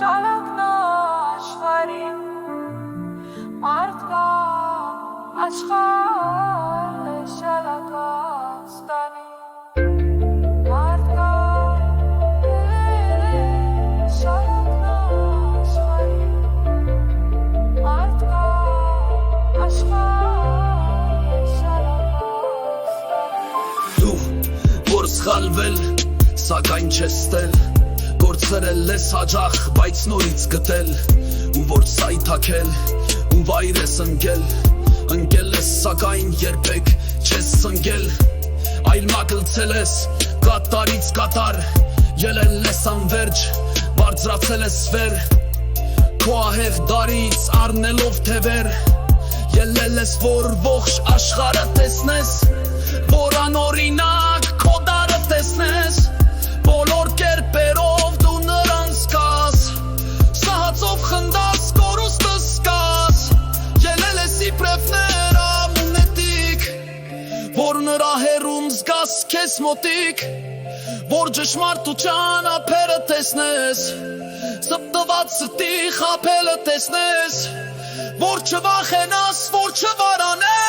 Շալակն աշխարհին մարդկա աշխարհ է շալակած տանի Սխալվել, սակայն չես տել Գործերել ես հաջախ, բայց նորից գտել Ու որ սայթակել, ու վայր ես ընկել ես սակայն երբեք չես սնգել Այլ մագլցել ես, կատարից կատար Ելել ես անվերջ, բարձրացել ես վեր Քո ահեղ դարից առնելով թևեր Ելել ես, որ ողջ աշխարհը տեսնես Որ անօրինակ քո դարը տեսնես Բոլոր կերպերով դու նրան զգաս Սահացով խնդաս, կորուստը զգաս Ելել ես իբրև նրա մունետիկ Որ նրա հեռում զգաս քեզ մոտիկ Որ ճշմարտության ափերը տեսնես Սպտված սրտի խաբելը տեսնես Որ չվախենաս, որ չվարանես